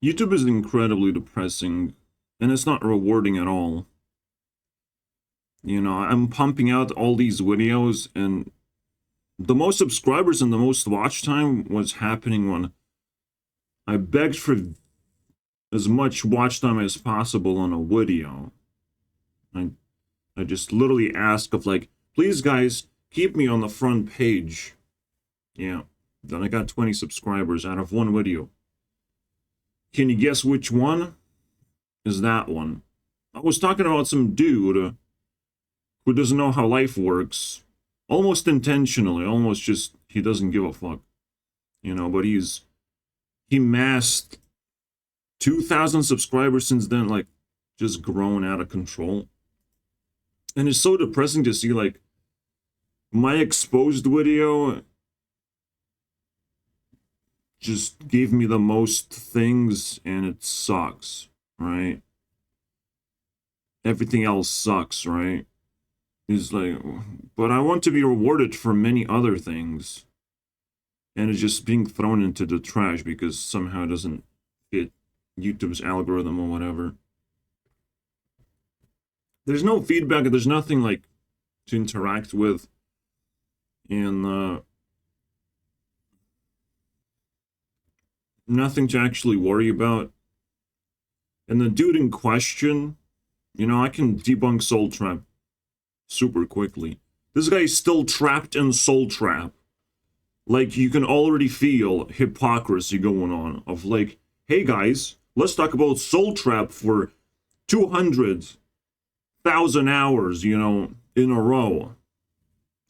YouTube is incredibly depressing, and it's not rewarding at all. You know, I'm pumping out all these videos, and the most subscribers and the most watch time was happening when I begged for as much watch time as possible on a video. I, I just literally asked of like, please guys, keep me on the front page. Yeah, then I got 20 subscribers out of one video. Can you guess which one? Is that one. I was talking about some dude who doesn't know how life works, almost intentionally, almost just he doesn't give a fuck, you know. But he massed 2,000 subscribers since then, like just grown out of control. And it's so depressing to see like my exposed video just gave me the most things and it sucks, right? Everything else sucks, right? It's like, but I want to be rewarded for many other things. And it's just being thrown into the trash because somehow it doesn't fit YouTube's algorithm or whatever. There's no feedback, there's nothing like to interact with. And nothing to actually worry about. And the dude in question, you know, I can debunk Soul Trap super quickly. This guy is still trapped in Soul Trap. Like, you can already feel hypocrisy going on of like, hey guys, let's talk about Soul Trap for 200,000 hours, you know, in a row.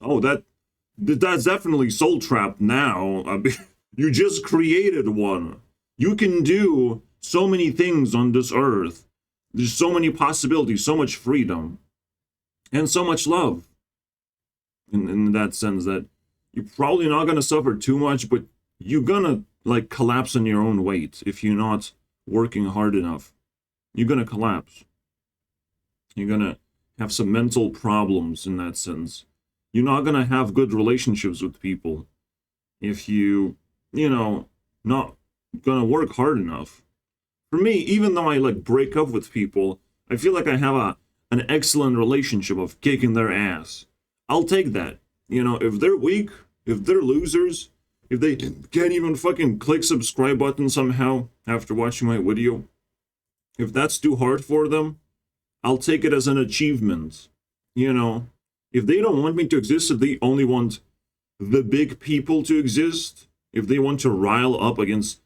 Oh, that's definitely Soul Trap now. I mean, you just created one. You can do so many things on this earth. There's so many possibilities, so much freedom, and so much love. In that sense, that you're probably not gonna suffer too much, but you're gonna like collapse on your own weight if you're not working hard enough. You're gonna collapse. You're gonna have some mental problems in that sense. You're not gonna have good relationships with people if you know, not gonna work hard enough. For me, even though I like break up with people, I feel like I have an excellent relationship of kicking their ass. I'll take that. You know, if they're weak, if they're losers, if they can't even fucking click subscribe button somehow after watching my video, if that's too hard for them, I'll take it as an achievement. You know, if they don't want me to exist, if they only want the big people to exist, if they want to rile up against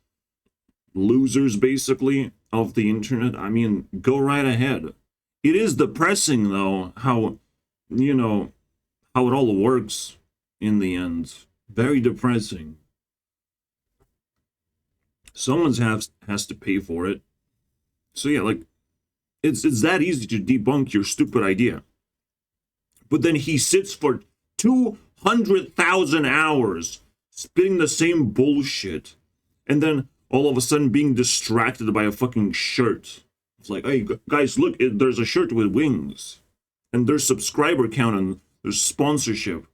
losers, basically, of the internet, I mean, go right ahead. It is depressing, though, how, you know, how it all works in the end. Very depressing. Someone has to pay for it. So yeah, like, it's that easy to debunk your stupid idea. But then he sits for 200,000 hours spitting the same bullshit, and then all of a sudden being distracted by a fucking shirt. It's like, hey guys, look, there's a shirt with wings, and there's subscriber count and there's sponsorship.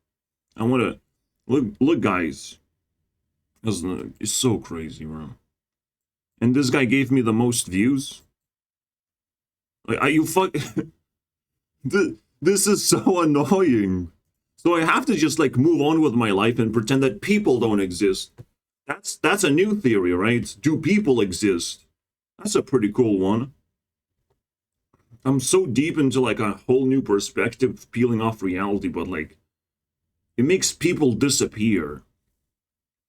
I want to look, guys. It's so crazy, bro. And this guy gave me the most views. Like, are you fuck? This is so annoying. So I have to just like move on with my life and pretend that people don't exist. That's a new theory, right? Do people exist? That's a pretty cool one. I'm so deep into like a whole new perspective, peeling off reality, but like it makes people disappear.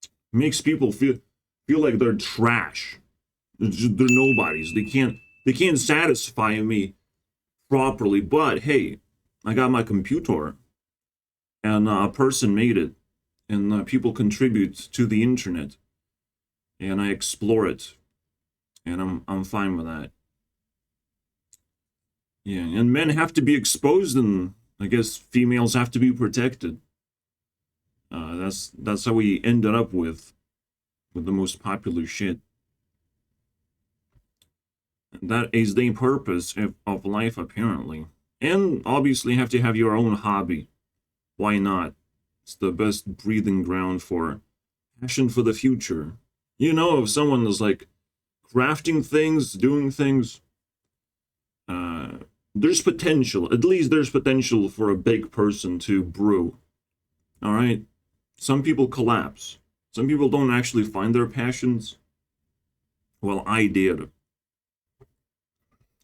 It makes people feel like they're trash. They're nobodies. They can't satisfy me properly. But hey, I got my computer, and a person made it, and people contribute to the internet, and I explore it, and I'm fine with that. Yeah, and men have to be exposed, and I guess females have to be protected. That's how we ended up with the most popular shit. And that is the purpose of life, apparently. And obviously, have to have your own hobby. Why not? It's the best breathing ground for passion for the future. You know, if someone is like crafting things, doing things, there's potential. At least there's potential for a big person to brew. All right? Some people collapse. Some people don't actually find their passions. Well, I did.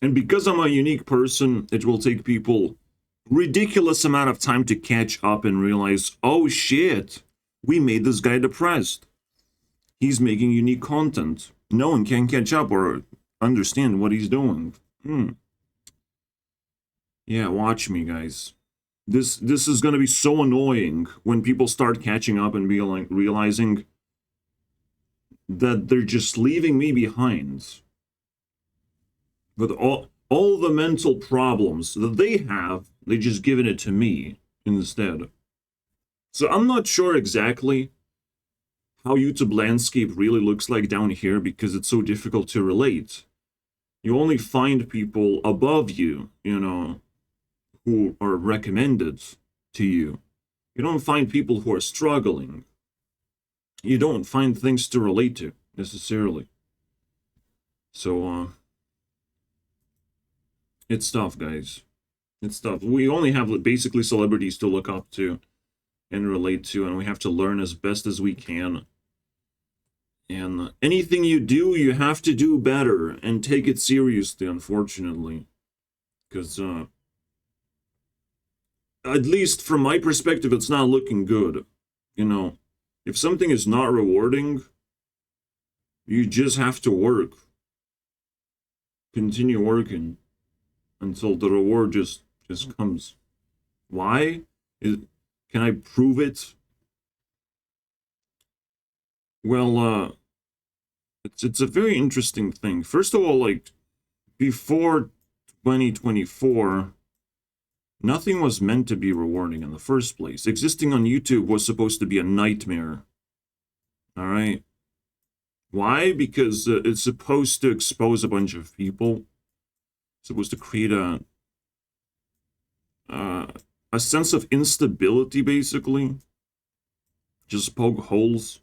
And because I'm a unique person, it will take people ridiculous amount of time to catch up and realize, oh shit, we made this guy depressed. He's making unique content. No one can catch up or understand what he's doing. Yeah, watch me, guys. This is gonna be so annoying when people start catching up and be like realizing that they're just leaving me behind. With all the mental problems that they have, they just given it to me instead. So I'm not sure exactly how YouTube landscape really looks like down here because it's so difficult to relate. You only find people above you, you know, who are recommended to you. You don't find people who are struggling. You don't find things to relate to, necessarily. So, it's tough, guys. It's tough. We only have basically celebrities to look up to and relate to, and we have to learn as best as we can. And anything you do, you have to do better and take it seriously, unfortunately. Because, at least from my perspective, it's not looking good. You know, if something is not rewarding, you just have to work. Continue working until the reward just comes. Why? Can I prove it? Well, it's a very interesting thing. First of all, like, before 2024, nothing was meant to be rewarding in the first place. Existing on YouTube was supposed to be a nightmare. All right? Why? Because it's supposed to expose a bunch of people. It's supposed to create a sense of instability, basically. Just poke holes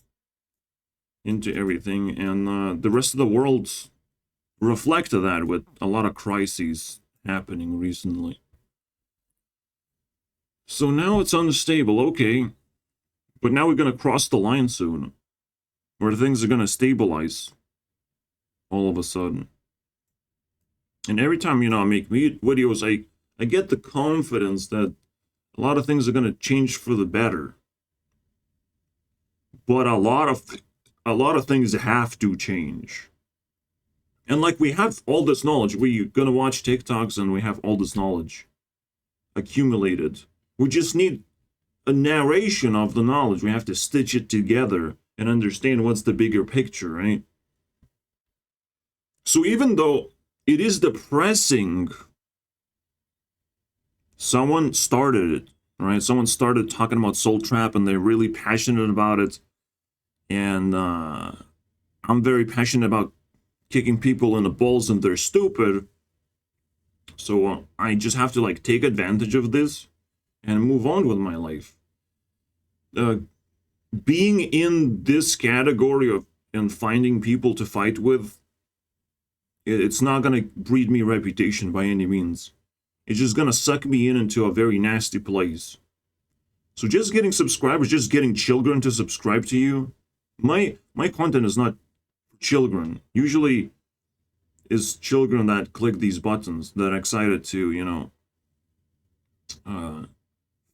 into everything. And the rest of the world reflected that with a lot of crises happening recently. So now it's unstable, okay. But now we're going to cross the line soon, where things are going to stabilize all of a sudden. And every time, you know, I make videos, I get the confidence that a lot of things are going to change for the better. But a lot of things have to change. And like, we have all this knowledge. We're going to watch TikToks and we have all this knowledge accumulated. We just need a narration of the knowledge. We have to stitch it together and understand what's the bigger picture, right? So even though it is depressing, someone started it, right? Someone started talking about Soul Trap and they're really passionate about it. And I'm very passionate about kicking people in the balls and they're stupid. So I just have to like take advantage of this and move on with my life. Being in this category of and finding people to fight with, it's not going to breed me reputation by any means. It's just going to suck me into a very nasty place. So just getting subscribers, just getting children to subscribe to you, my content is not for children. Usually is children that click these buttons, that are excited to, you know,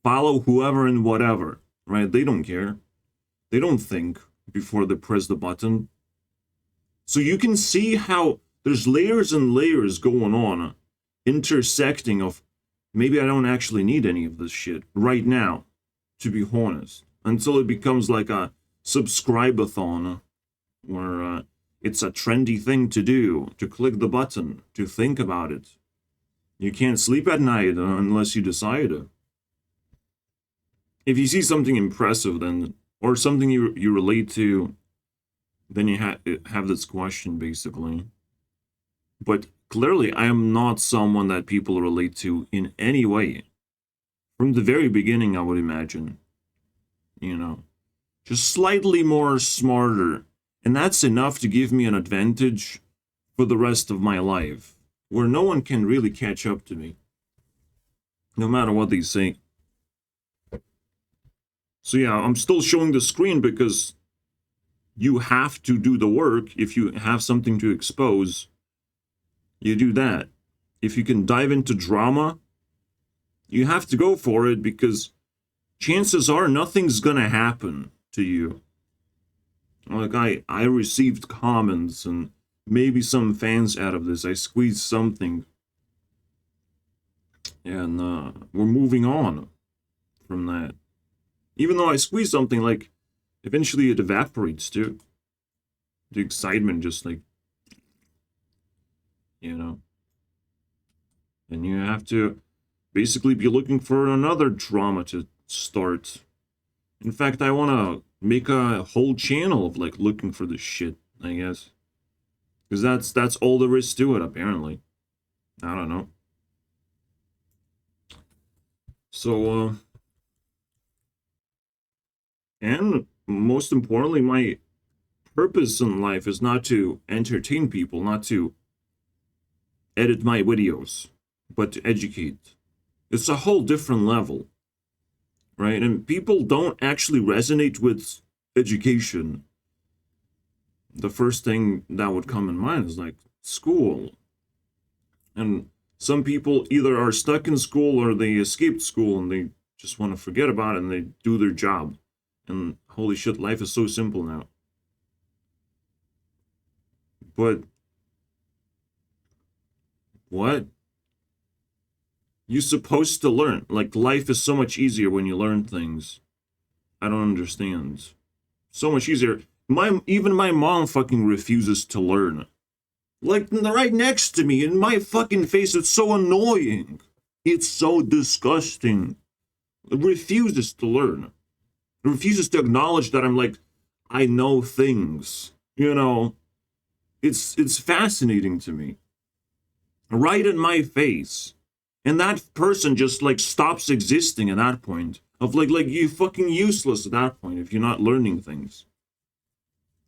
follow whoever and whatever, right? They don't care. They don't think before they press the button. So you can see how there's layers and layers going on, intersecting of, maybe I don't actually need any of this shit right now, to be honest, until it becomes like a subscribe-a-thon, where it's a trendy thing to do, to click the button, to think about it. You can't sleep at night unless you decide to. If you see something impressive, then, or something you relate to, then you have this question, basically. But clearly, I am not someone that people relate to in any way. From the very beginning, I would imagine. You know, just slightly more smarter. And that's enough to give me an advantage for the rest of my life, where no one can really catch up to me, no matter what they say. So yeah, I'm still showing the screen because you have to do the work. If you have something to expose, you do that. If you can dive into drama, you have to go for it, because chances are nothing's gonna happen to you. Like, I received comments and maybe some fans out of this. I squeezed something. And we're moving on from that. Even though I squeezed something, like, eventually it evaporates too. The excitement just, like, you know. And you have to basically be looking for another drama to start. In fact, I want to make a whole channel of, like, looking for this shit, I guess. Because that's all there is to it, apparently. I don't know. So, and most importantly, my purpose in life is not to entertain people, not to edit my videos, but to educate. It's a whole different level, right? And people don't actually resonate with education. The first thing that would come in mind is, like, school. And some people either are stuck in school or they escaped school and they just want to forget about it and they do their job. And holy shit, life is so simple now. But what? You're supposed to learn. Like, life is so much easier when you learn things. I don't understand. So much easier. Even my mom fucking refuses to learn. Like, right next to me, in my fucking face, it's so annoying. It's so disgusting. It refuses to learn. It refuses to acknowledge that I'm, like, I know things. You know? It's fascinating to me. Right in my face. And that person just, like, stops existing at that point. Of, like, you fucking useless at that point if you're not learning things.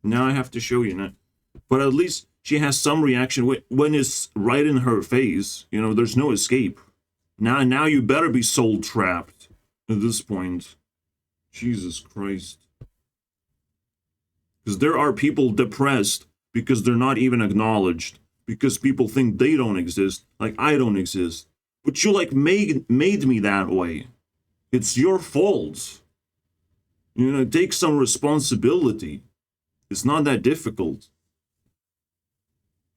Now I have to show you now. But at least she has some reaction when it's right in her face. You know, there's no escape. Now you better be soul trapped at this point. Jesus Christ. Because there are people depressed because they're not even acknowledged. Because people think they don't exist. Like, I don't exist. But you, like, made me that way. It's your fault. You know, take some responsibility. It's not that difficult.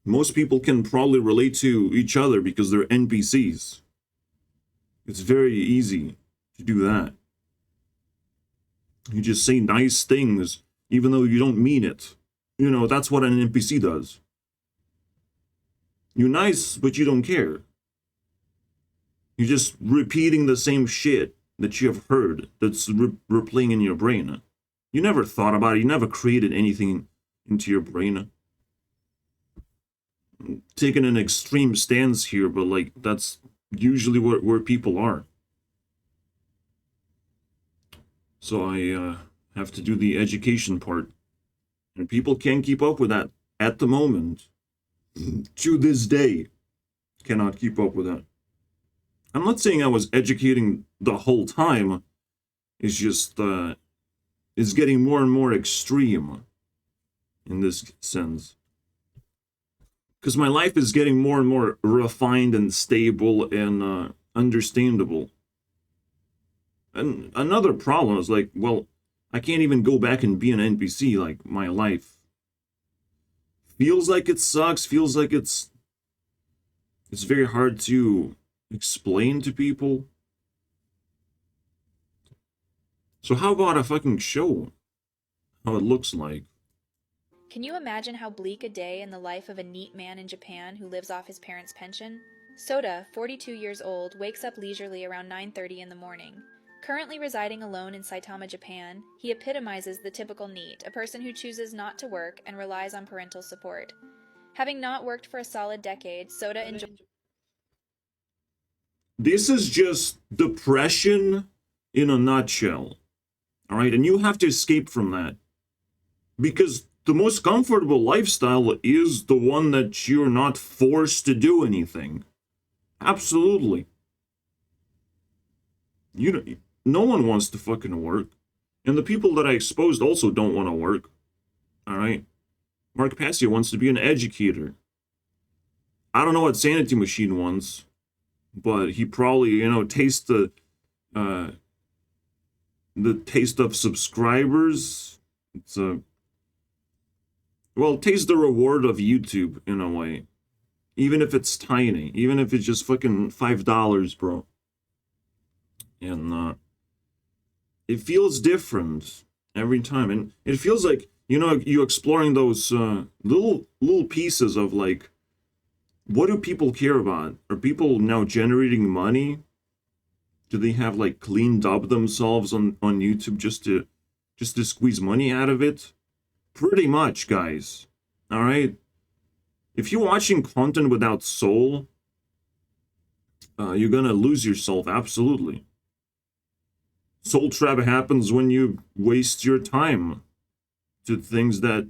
Most people can probably relate to each other because they're NPCs. It's very easy to do that. You just say nice things, even though you don't mean it. You know, that's what an NPC does. You're nice, but you don't care. You're just repeating the same shit that you have heard that's replaying in your brain. You never thought about it. You never created anything into your brain. I'm taking an extreme stance here, but, like, that's usually where people are. So I have to do the education part. And people can't keep up with that at the moment. To this day, cannot keep up with that. I'm not saying I was educating the whole time. It's just, it's getting more and more extreme in this sense. Because my life is getting more and more refined and stable and understandable. And another problem is, like, well, I can't even go back and be an NPC. Like, my life feels like it sucks, feels like it's very hard to explain to people. So how about a fucking show how it looks like? Can you imagine how bleak a day in the life of a neat man in Japan who lives off his parents' pension? Soda, 42 years old, wakes up leisurely around 9:30 in the morning. Currently residing alone in Saitama, Japan, he epitomizes the typical NEET, a person who chooses not to work and relies on parental support. Having not worked for a solid decade, Soda enjoys... This is just depression in a nutshell. All right, and you have to escape from that. Because the most comfortable lifestyle is the one that you're not forced to do anything. Absolutely. You know, no one wants to fucking work. And the people that I exposed also don't want to work. All right? Mark Passio wants to be an educator. I don't know what Sanity Machine wants, but he probably, you know, tastes the taste of subscribers. It's a taste the reward of YouTube in a way. Even if it's tiny, even if it's just fucking $5, bro. And it feels different every time. And it feels like, you know, you exploring those little pieces of like, what do people care about? Are people now generating money? Do they have like cleaned up themselves on YouTube just to squeeze money out of it? Pretty much, guys. All right. If you're watching content without soul, you're gonna lose yourself. Absolutely. Soul trap happens when you waste your time to things that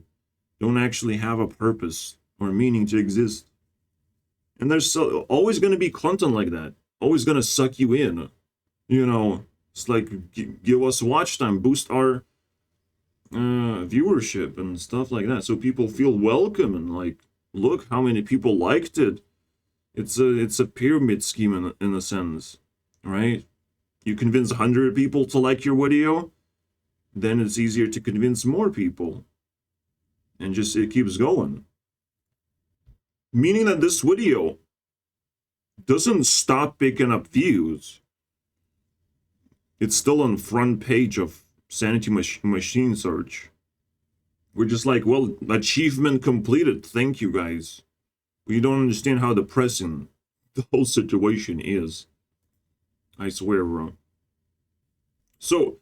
don't actually have a purpose or meaning to exist. And there's always going to be content like that. Always going to suck you in. You know, it's like, give us watch time, boost our viewership and stuff like that. So people feel welcome and like, look how many people liked it. It's a pyramid scheme in a sense, right? You convince 100 people to like your video, then it's easier to convince more people. And just, it keeps going. Meaning that this video doesn't stop picking up views. It's still on front page of Sanity Machine search. We're just like, well, achievement completed. Thank you, guys. We don't understand how depressing the whole situation is. I swear, bro. So,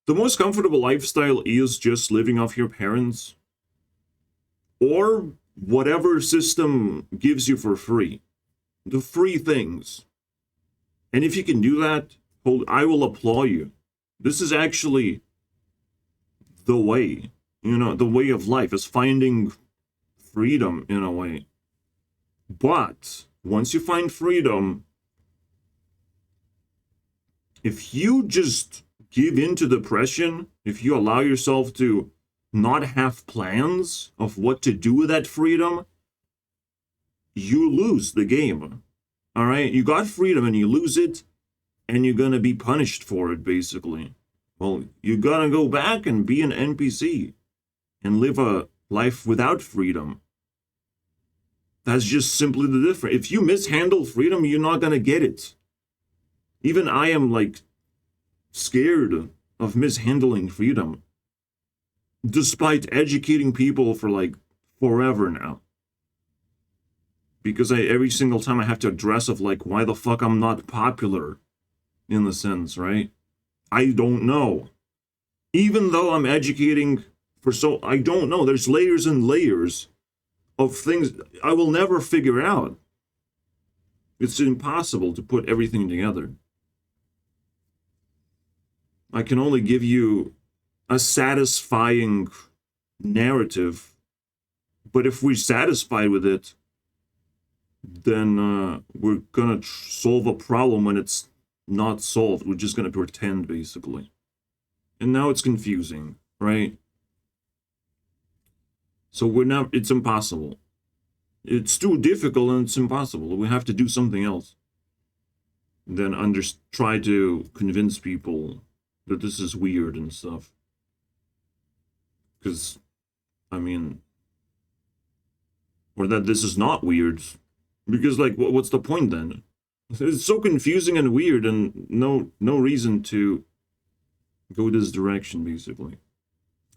the most comfortable lifestyle is just living off your parents. Or whatever system gives you for free. The free things. And if you can do that, I will applaud you. This is actually the way. You know, the way of life is finding freedom in a way. But once you find freedom, if you just give in to depression, if you allow yourself to not have plans of what to do with that freedom, you lose the game. All right? You got freedom and you lose it, and you're going to be punished for it, basically. Well, you got to go back and be an NPC and live a life without freedom. That's just simply the difference. If you mishandle freedom, you're not going to get it. Even I am like scared of mishandling freedom, despite educating people for like forever now. Because every single time I have to address of like, why the fuck I'm not popular, in the sense, right? I don't know. Even though I'm educating I don't know. There's layers and layers of things I will never figure out. It's impossible to put everything together. I can only give you a satisfying narrative, but if we're satisfied with it, then we're gonna solve a problem when it's not solved. We're just gonna pretend, basically. And now it's confusing, right? So it's impossible. It's too difficult and it's impossible. We have to do something else. Then try to convince people that this is weird and stuff. Because, I mean, or that this is not weird. Because, like, what's the point then? It's so confusing and weird, and no reason to go this direction, basically.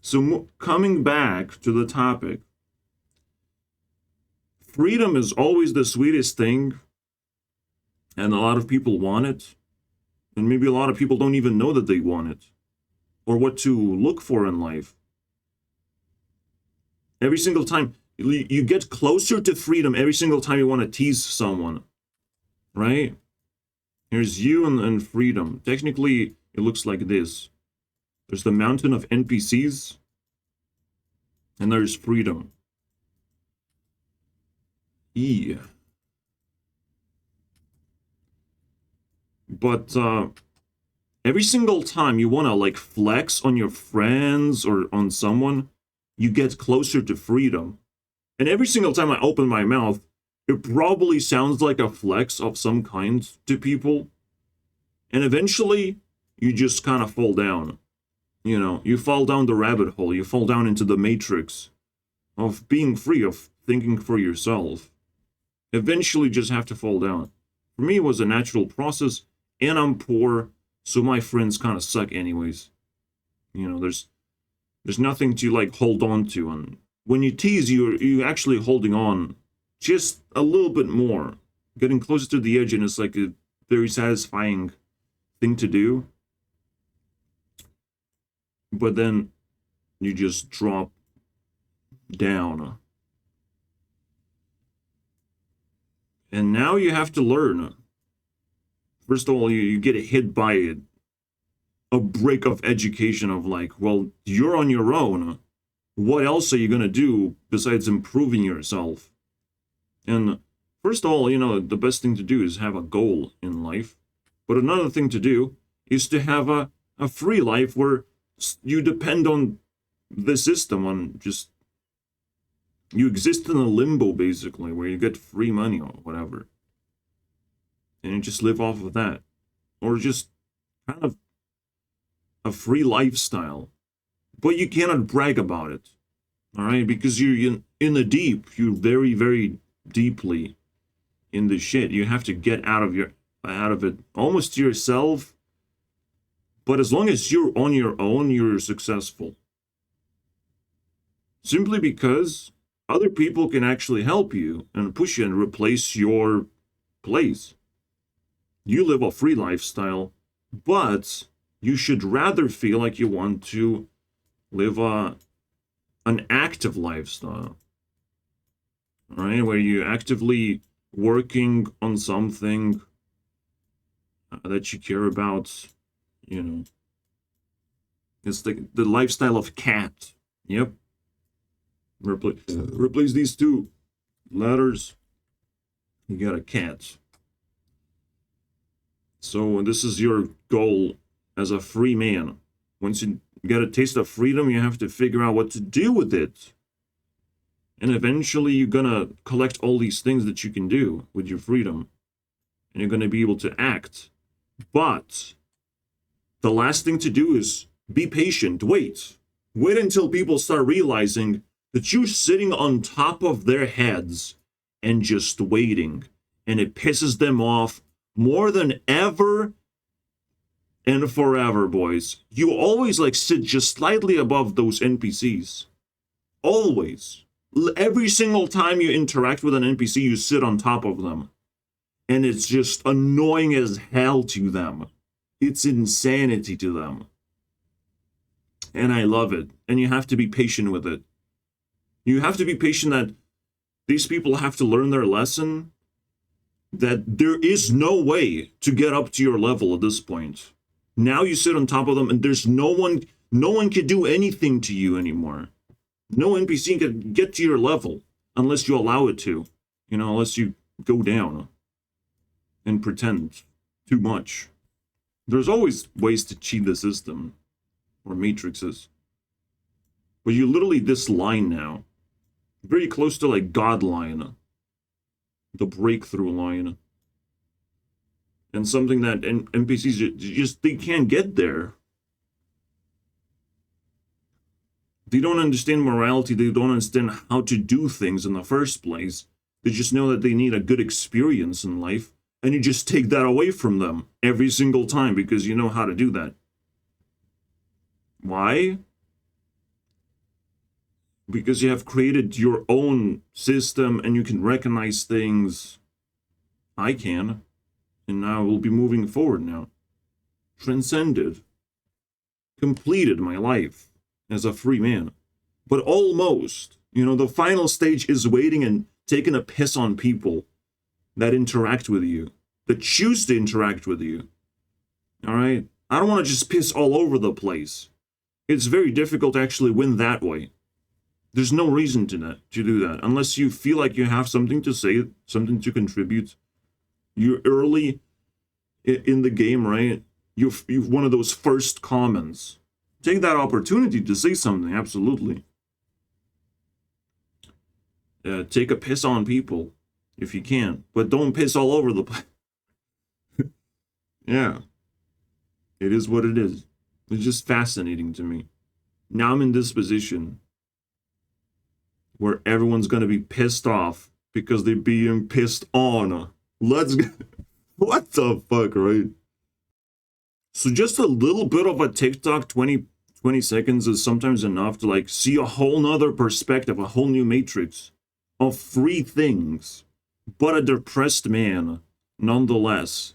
So, coming back to the topic, freedom is always the sweetest thing, and a lot of people want it, and maybe a lot of people don't even know that they want it, or what to look for in life. Every single time, you get closer to freedom every single time you want to tease someone, right? Here's you and freedom. Technically, it looks like this. There's the mountain of NPCs, And there's freedom. Yeah. But every single time you want to like flex on your friends or on someone, you get closer to freedom. And every single time I open my mouth, it probably sounds like a flex of some kind to people. And eventually, you just kind of fall down. You know, you fall down the rabbit hole. You fall down into the matrix of being free, of thinking for yourself. Eventually, just have to fall down. For me, it was a natural process, and I'm poor, so my friends kind of suck anyways. You know, there's nothing to like hold on to, and when you tease, you're actually holding on just a little bit more, getting closer to the edge, and it's like a very satisfying thing to do. But then you just drop down. And now you have to learn. First of all, you get hit by a break of education of like, well, you're on your own. What else are you going to do besides improving yourself? And first of all, you know, the best thing to do is have a goal in life. But another thing to do is to have a free life where you depend on the system, on just, you exist in a limbo basically, where you get free money or whatever. And you just live off of that. Or just kind of a free lifestyle. But you cannot brag about it. All right? Because you're in the deep. You're very, very deeply in the shit. You have to get out of it almost to yourself. But as long as you're on your own, you're successful. Simply because other people can actually help you and push you and replace your place. You live a free lifestyle, but you should rather feel like you want to live an active lifestyle. All right, where you're actively working on something that you care about, you know. It's the lifestyle of cat. Yep. Replace these two letters. You got a cat. So this is your goal as a free man. Once you get a taste of freedom, you have to figure out what to do with it. And eventually you're gonna collect all these things that you can do with your freedom. And you're gonna be able to act. But the last thing to do is be patient. Wait until people start realizing that you're sitting on top of their heads and just waiting. And it pisses them off more than ever and forever, boys. You always like sit just slightly above those NPCs. Always. Every single time you interact with an NPC, you sit on top of them. And it's just annoying as hell to them. It's insanity to them. And I love it. And you have to be patient with it. You have to be patient that these people have to learn their lesson. That there is no way to get up to your level at this point. Now you sit on top of them and there's no one can do anything to you anymore. No NPC can get to your level unless you allow it to. You know, unless you go down and pretend too much. There's always ways to cheat the system or matrices. But you literally this line now. Very close to like God line. The breakthrough line. And something that NPCs just they can't get there. They don't understand morality. They don't understand how to do things in the first place. They just know that they need a good experience in life. And you just take that away from them every single time because you know how to do that. Why? Because you have created your own system and you can recognize things. I can. And now we'll be moving forward now. Transcended. Completed my life as a free man. But almost. You know, the final stage is waiting and taking a piss on people that interact with you. That choose to interact with you. Alright? I don't want to just piss all over the place. It's very difficult to actually win that way. There's no reason to do that unless you feel like you have something to say, something to contribute. You're early in the game, right? You're one of those first comments. Take that opportunity to say something, absolutely. Take a piss on people if you can, but don't piss all over the place. Yeah. It is what it is. It's just fascinating to me. Now I'm in this position where everyone's gonna be pissed off because they're being pissed on. Let's go. What the fuck, right? So just a little bit of a TikTok, 20 seconds is sometimes enough to like see a whole nother perspective, a whole new matrix of free things, but a depressed man nonetheless.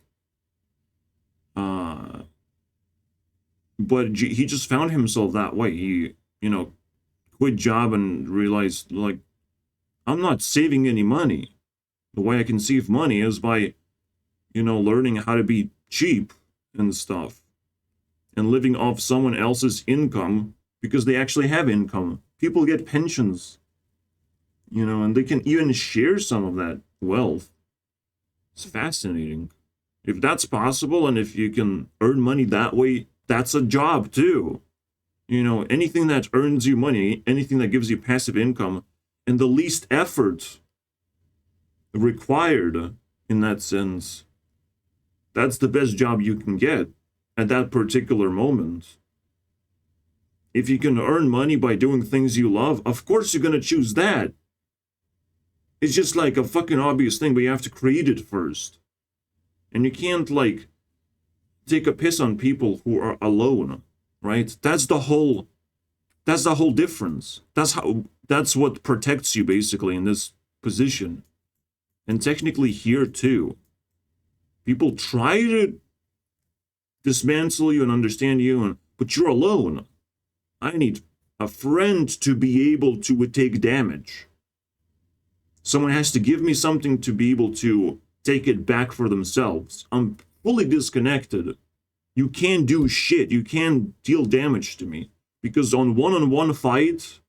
But he just found himself that way. He, quit job and realized, like, I'm not saving any money. The way I can save money is by, learning how to be cheap and stuff. And living off someone else's income because they actually have income. People get pensions, and they can even share some of that wealth. It's fascinating. If that's possible and if you can earn money that way, that's a job too. Anything that earns you money, anything that gives you passive income, and the least effort required in that sense, that's the best job you can get at that particular moment. If you can earn money by doing things you love, of course you're going to choose that. It's just like a fucking obvious thing, but you have to create it first. And you can't, like, take a piss on people who are alone, right? That's the whole difference. That's what protects you, basically, in this position. And technically here, too. People try to dismantle you and understand you, but you're alone. I need a friend to be able to take damage. Someone has to give me something to be able to take it back for themselves. I'm fully disconnected. You can't do shit. You can't deal damage to me. Because on one-on-one fight,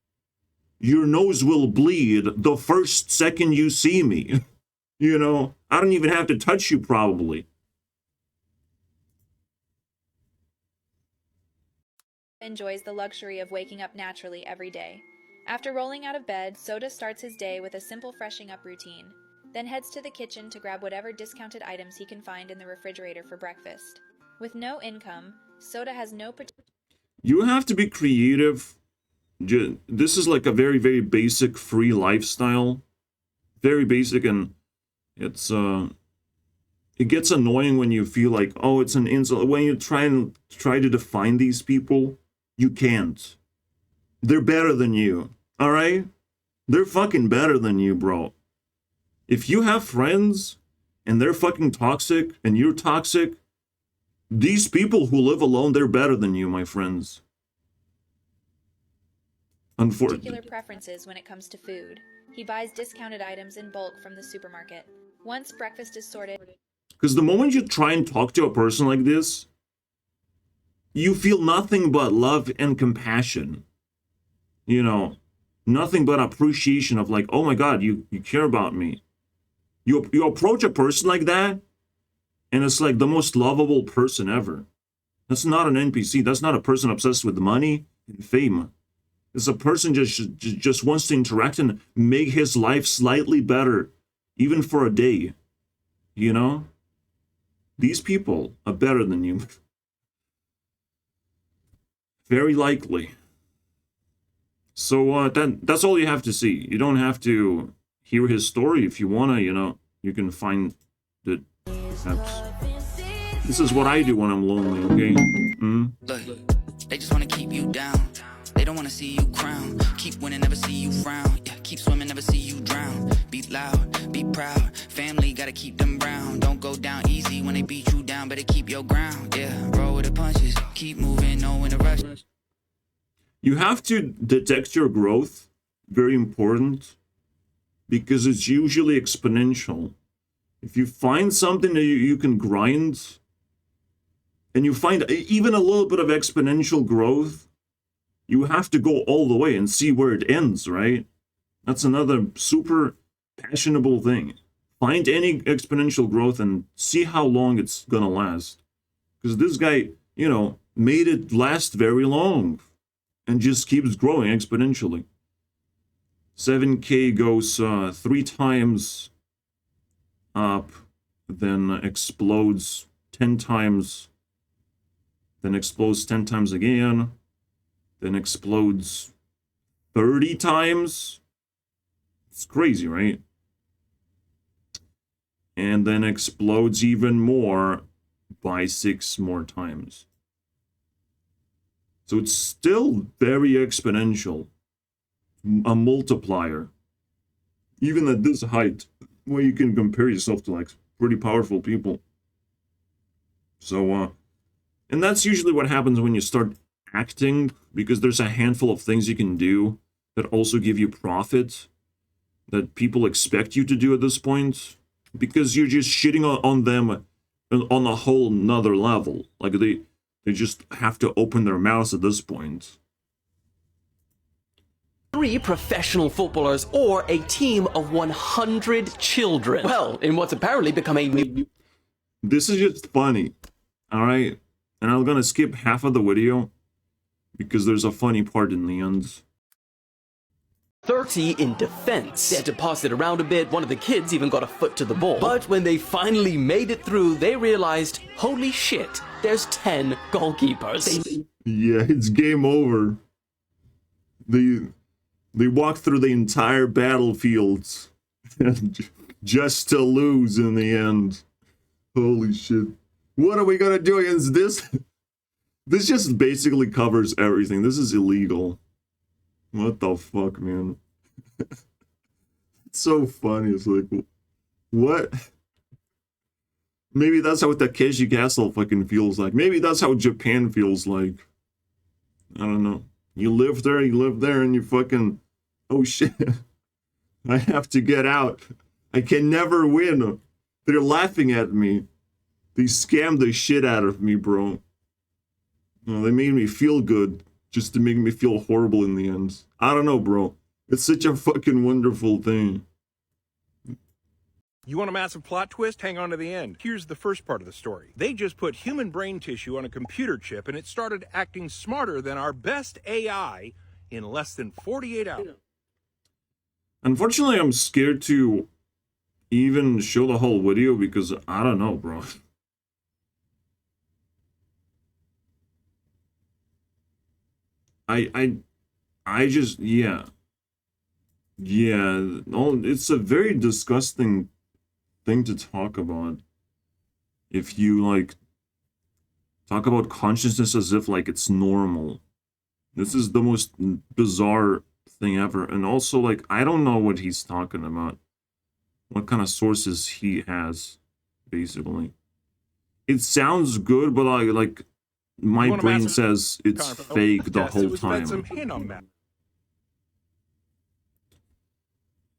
your nose will bleed the first second you see me. I don't even have to touch you, probably. Enjoys the luxury of waking up naturally every day. After rolling out of bed, Soda starts his day with a simple freshening up routine, then heads to the kitchen to grab whatever discounted items he can find in the refrigerator for breakfast. With no income, Soda has no You have to be creative. This is like a very, very basic free lifestyle. Very basic, and it gets annoying when you feel like, oh, it's an insult. When you try to define these people, you can't. They're better than you, all right? They're fucking better than you, bro. If you have friends and they're fucking toxic and you're toxic, these people who live alone, they're better than you, my friends. particular preferences when it comes to food. He buys discounted items in bulk from the supermarket. Once breakfast is sorted, because the moment you try and talk to a person like this, you feel nothing but love and compassion. Nothing but appreciation of like, oh my God, you care about me. You approach a person like that, and it's like the most lovable person ever. That's not an NPC. That's not a person obsessed with money and fame. It's a person just wants to interact and make his life slightly better, even for a day. These people are better than you. Very likely. So that's all you have to see. You don't have to hear his story. If you wanna, you can find the perhaps. This is what I do when I'm lonely, okay? Look, they just wanna keep you down. They don't wanna see you crown. Keep winning, never see you frown. Yeah, keep swimming, never see you drown. Be loud, be proud. Family gotta keep them brown. Don't go down easy when they beat you down. Better keep your ground. Yeah, roll with the punches. Keep moving, no in a rush. You have to detect your growth. Very important. Because it's usually exponential. If you find something that you can grind, and you find even a little bit of exponential growth, you have to go all the way and see where it ends, right? That's another super passionable thing. Find any exponential growth and see how long it's gonna last. Because this guy, you know, made it last very long and just keeps growing exponentially. 7K goes 3 times up, then explodes 10 times, then explodes 10 times again, then explodes 30 times. It's crazy, right? And then explodes even more by 6 more times. So it's still very exponential, a multiplier, even at this height, where you can compare yourself to like pretty powerful people. So, and that's usually what happens when you start acting, because there's a handful of things you can do that also give you profit that people expect you to do at this point, because you're just shitting on them on a whole nother level. Like they just have to open their mouths at this point. 3 professional footballers or a team of 100 children. Well, in what's apparently become a new... This is just funny, alright? And I'm gonna skip half of the video because there's a funny part in the end. 30 in defense. They had to pass it around a bit. One of the kids even got a foot to the ball. But when they finally made it through, they realized, holy shit, there's 10 goalkeepers. Yeah, it's game over. They walked through the entire battlefield just to lose in the end. Holy shit. What are we gonna do against this? This just basically covers everything. This is illegal. What the fuck, man? It's so funny. It's like, what? Maybe that's how Takeshi Castle fucking feels like. Maybe that's how Japan feels like. I don't know. You live there, and you fucking... Oh shit. I have to get out. I can never win. They're laughing at me. They scammed the shit out of me, bro. No, they made me feel good just to make me feel horrible in the end. I don't know, bro. It's such a fucking wonderful thing. You want a massive plot twist? Hang on to the end. Here's the first part of the story. They just put human brain tissue on a computer chip, and it started acting smarter than our best AI in less than 48 hours. Unfortunately, I'm scared to even show the whole video because I don't know, bro. I just, yeah. Yeah, it's a very disgusting thing to talk about. If you, like, talk about consciousness as if, like, it's normal. This is the most bizarre thing ever. And also, like, I don't know what he's talking about. What kind of sources he has, basically. It sounds good, but like my brain says it's fake the whole time.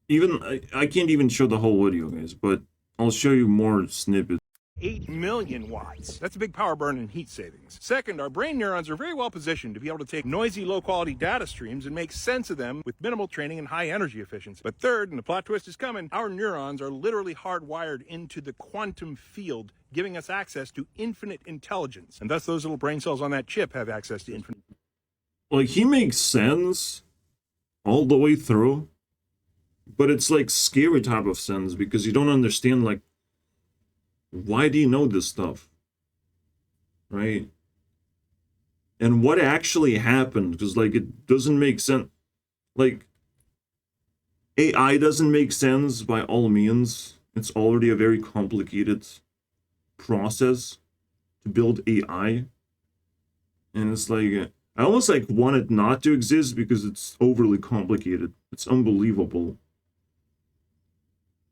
Even, I can't even show the whole video, guys, but I'll show you more snippets. 8 million watts. That's a big power burn and heat savings. Second, our brain neurons are very well positioned to be able to take noisy, low-quality data streams and make sense of them with minimal training and high energy efficiency. But third, and the plot twist is coming, our neurons are literally hardwired into the quantum field, giving us access to infinite intelligence. And thus those little brain cells on that chip have access to infinite... Like, he makes sense all the way through, but it's like scary type of sense because you don't understand, like, why do you know this stuff? Right? And what actually happened? Because, like, it doesn't make sense. Like, AI doesn't make sense by all means. It's already a very complicated process to build AI. And it's like, I almost, like, want it not to exist because it's overly complicated. It's unbelievable.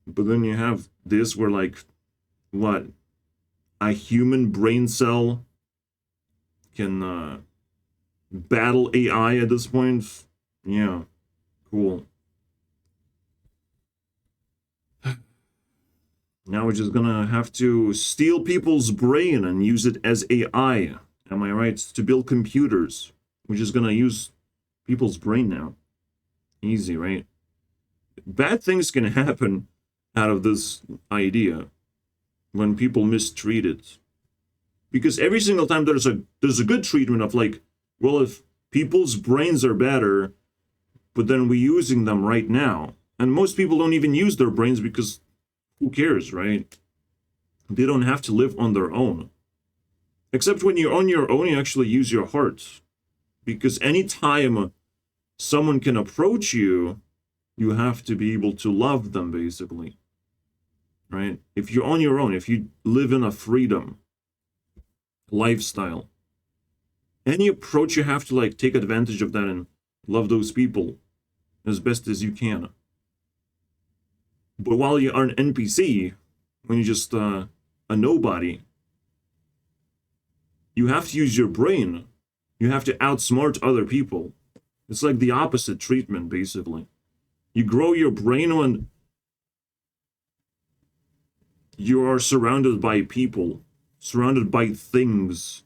But then you have this where, like, what? A human brain cell can battle AI at this point? Yeah, cool. Now we're just gonna have to steal people's brain and use it as AI. Am I right? To build computers. We're just gonna use people's brain now. Easy, right? Bad things can happen out of this idea when people mistreat it. Because every single time there's a good treatment of like, well, if people's brains are better, but then we're using them right now. And most people don't even use their brains because who cares, right? They don't have to live on their own. Except when you're on your own, you actually use your heart. Because anytime someone can approach you, you have to be able to love them, basically. Right? If you're on your own, if you live in a freedom lifestyle, any approach you have to like take advantage of that and love those people as best as you can. But while you are an NPC, when you're just a nobody, you have to use your brain. You have to outsmart other people. It's like the opposite treatment, basically. You grow your brain when you are surrounded by people, surrounded by things,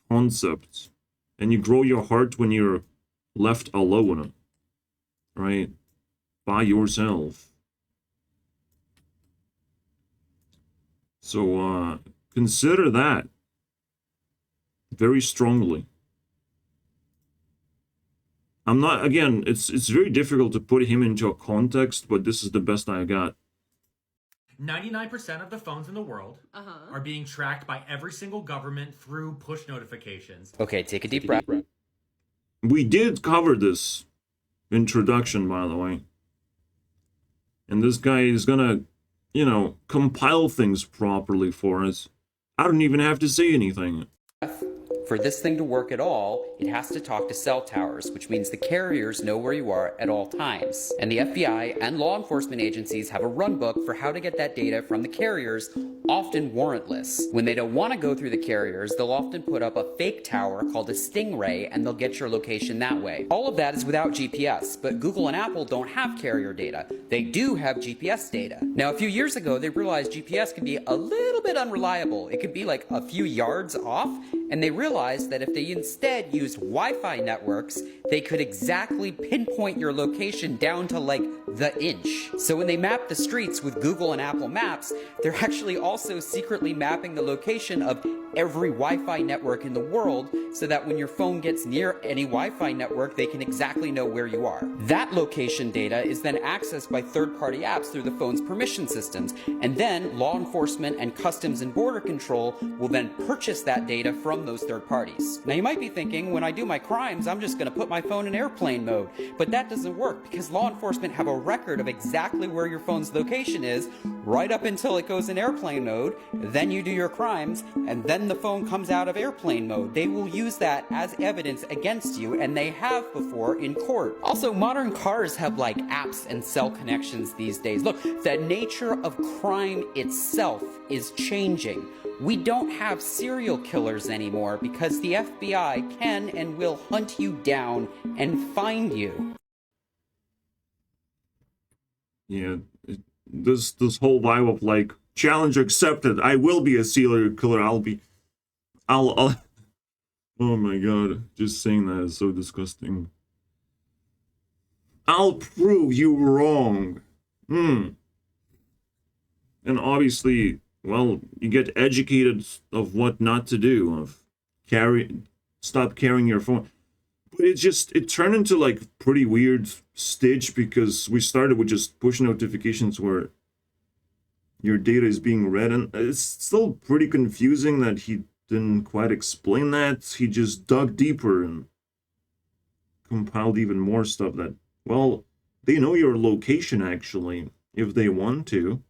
concepts. And you grow your heart when you're left alone, right? By yourself. So consider that very strongly. I'm not, again, it's very difficult to put him into a context, but this is the best I got. 99% of the phones in the world are being tracked by every single government through push notifications. Okay, take a deep breath. We did cover this introduction, by the way. And this guy is gonna, you know, compile things properly for us. I don't even have to say anything. For this thing to work at all, it has to talk to cell towers, which means the carriers know where you are at all times. And the FBI and law enforcement agencies have a runbook for how to get that data from the carriers, often warrantless. When they don't want to go through the carriers, they'll often put up a fake tower called a stingray, and they'll get your location that way. All of that is without GPS, but Google and Apple don't have carrier data. They do have GPS data. Now, a few years ago, they realized GPS can be a little bit unreliable. It could be like a few yards off, and they realized that if they instead used Wi-Fi networks, they could exactly pinpoint your location down to like the inch. So when they map the streets with Google and Apple Maps, they're actually also secretly mapping the location of every Wi-Fi network in the world so that when your phone gets near any Wi-Fi network, they can exactly know where you are. That location data is then accessed by third-party apps through the phone's permission systems, and then law enforcement and Customs and Border Control will then purchase that data from those third parties. Now you might be thinking, when I do my crimes, I'm just gonna put my phone in airplane mode, but that doesn't work because law enforcement have a record of exactly where your phone's location is right up until it goes in airplane mode, then you do your crimes, and then the phone comes out of airplane mode. They will use that as evidence against you, and they have before in court. Also, modern cars have like apps and cell connections these days. Look, the nature of crime itself is changing. We don't have serial killers anymore because the FBI can and will hunt you down and find you. Yeah, this whole vibe of like, challenge accepted, I will be a serial killer, I'll oh my god, just saying that is so disgusting. I'll prove you wrong. And obviously, well, you get educated of what not to do, of stop carrying your phone. But it turned into like pretty weird stage because we started with just push notifications where your data is being read, and it's still pretty confusing that he didn't quite explain that. He just dug deeper and compiled even more stuff that, well, they know your location actually, if they want to.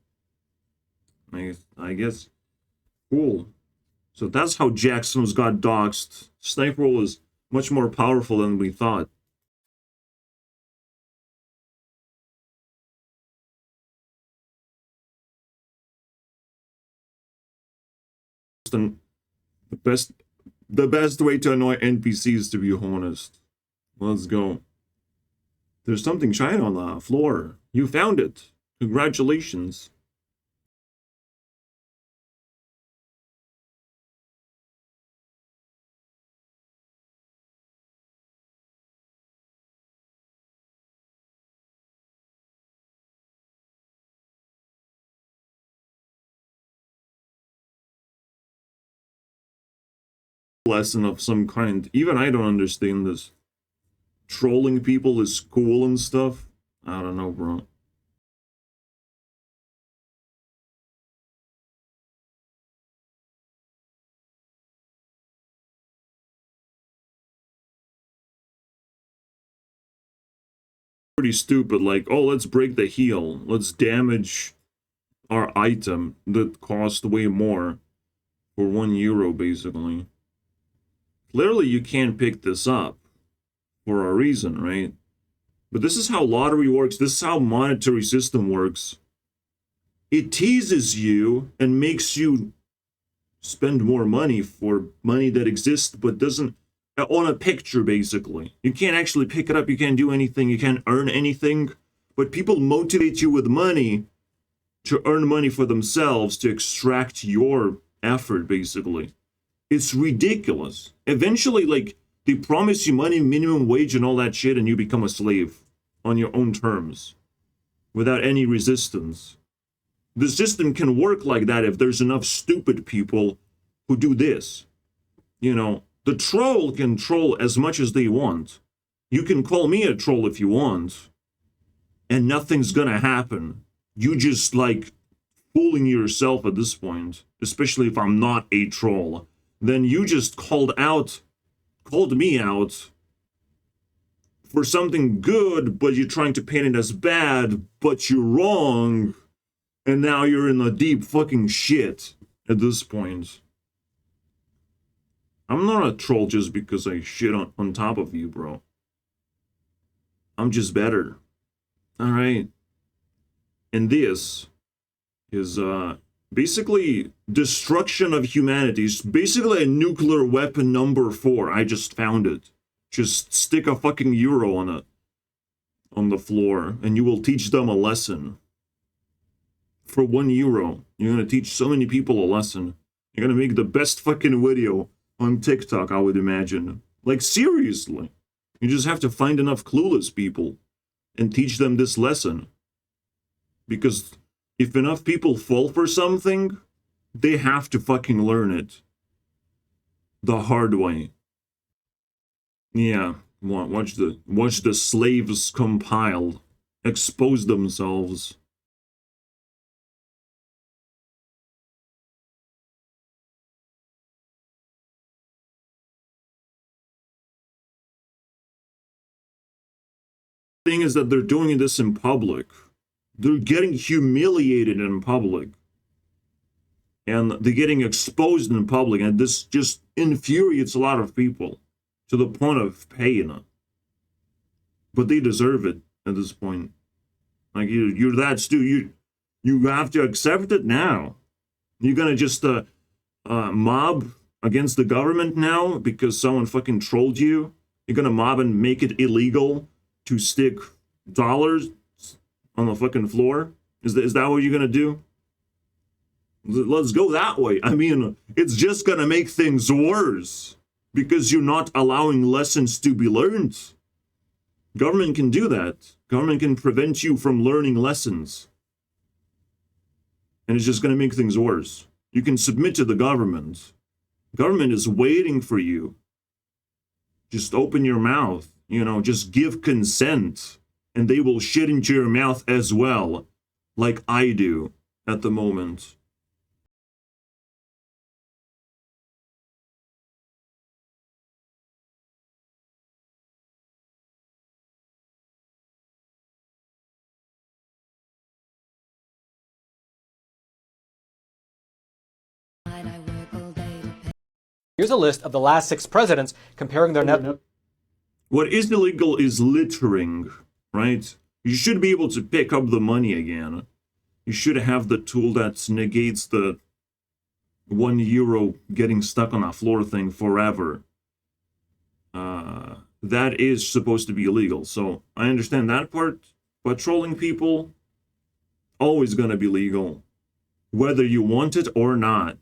I guess. Cool. So that's how Jackson's got doxxed. Sniper Roll is much more powerful than we thought. The best way to annoy NPCs, to be honest. Let's go. There's something shiny on the floor. You found it. Congratulations. lesson of some kind. Even I don't understand this. Trolling people is cool and stuff. I don't know, bro. Pretty stupid, like, oh, let's break the heel. Let's damage our item that cost way more for €1, basically. Clearly, you can't pick this up for a reason, right? But this is how lottery works. This is how monetary system works. It teases you and makes you spend more money for money that exists but doesn't, on a picture, basically. You can't actually pick it up. You can't do anything. You can't earn anything. But people motivate you with money to earn money for themselves, to extract your effort, basically. It's ridiculous. Eventually, like, they promise you money, minimum wage, and all that shit, and you become a slave on your own terms without any resistance. The system can work like that if there's enough stupid people who do this. You know, the troll can troll as much as they want. You can call me a troll if you want, and nothing's gonna happen. You just, like, fooling yourself at this point, especially if I'm not a troll. Then you just called me out for something good, but you're trying to paint it as bad, but you're wrong, and now you're in the deep fucking shit at this point. I'm not a troll just because I shit on top of you, bro. I'm just better. Alright? And this is, basically destruction of humanity. It's basically a nuclear weapon number 4. I just found it. Just stick a fucking euro on the floor, and you will teach them a lesson. For €1, you're gonna teach so many people a lesson. You're gonna make the best fucking video on TikTok, I would imagine. Like, seriously. You just have to find enough clueless people and teach them this lesson. Because if enough people fall for something, they have to fucking learn it. The hard way. Yeah, watch the slaves compile. Expose themselves. Thing is that they're doing this in public. They're getting humiliated in public. And they're getting exposed in public. And this just infuriates a lot of people to the point of pain. But they deserve it at this point. Like, you're that stupid. You have to accept it now. You're gonna just mob against the government now because someone fucking trolled you? You're gonna mob and make it illegal to stick dollars on the fucking floor? Is that what you're gonna do? Let's go that way. I mean, it's just gonna make things worse because you're not allowing lessons to be learned. Government can do that. Government can prevent you from learning lessons. And it's just gonna make things worse. You can submit to the government. Government is waiting for you. Just open your mouth, you know, just give consent. And they will shit into your mouth as well, like I do at the moment. Here's a list of the last 6 presidents comparing their net. What is illegal is littering, right? You should be able to pick up the money again. You should have the tool that negates the €1 getting stuck on a floor thing forever. That is supposed to be illegal. So I understand that part, but trolling people, always gonna be legal, whether you want it or not.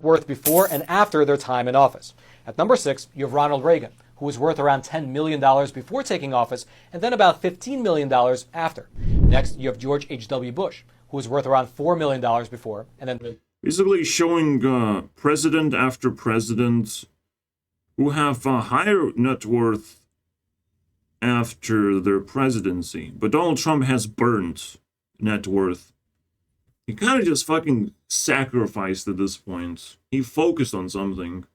Worth before and after their time in office. At number 6, you have Ronald Reagan, who was worth around $10 million before taking office and then about $15 million after. Next, you have George H.W. Bush, who was worth around $4 million before and then... Basically showing president after president who have a higher net worth after their presidency. But Donald Trump has burnt net worth. He kind of just fucking sacrificed at this point. He focused on something.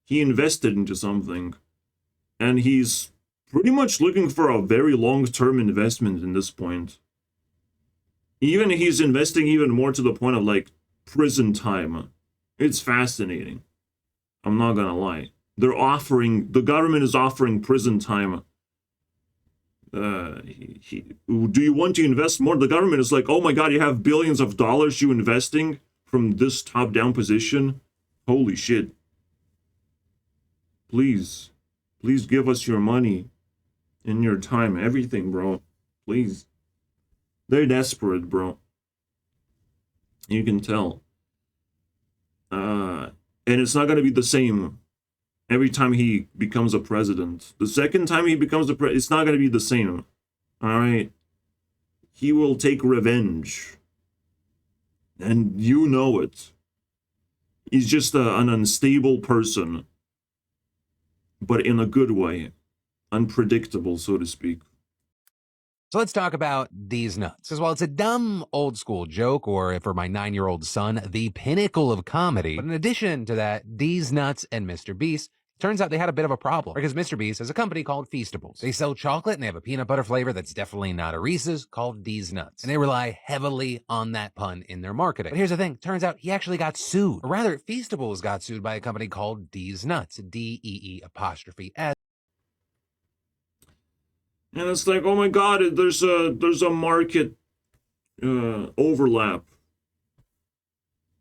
He invested into something. And he's pretty much looking for a very long-term investment in this point. Even he's investing even more to the point of like prison time. It's fascinating. I'm not gonna lie. The government is offering prison time. Do you want to invest more? The government is like, oh my god, you have billions of dollars you investing from this top-down position? Holy shit. Please give us your money and your time, everything, bro. Please. They're desperate, bro. You can tell. And it's not going to be the same every time he becomes a president. The second time he becomes a president, it's not going to be the same. All right? He will take revenge. And you know it. He's just an unstable person. But in a good way. Unpredictable, so to speak. So let's talk about these nuts. Because while it's a dumb old school joke, or for my 9-year-old son, the pinnacle of comedy, but in addition to that, these nuts and Mr. Beast, turns out they had a bit of a problem. Because Mr. Beast has a company called Feastables. They sell chocolate and they have a peanut butter flavor that's definitely not a Reese's called D's Nuts. And they rely heavily on that pun in their marketing. But here's the thing, turns out he actually got sued. Or rather, Feastables got sued by a company called D's Nuts, D-E-E''S. And it's like, oh my god, there's a market overlap.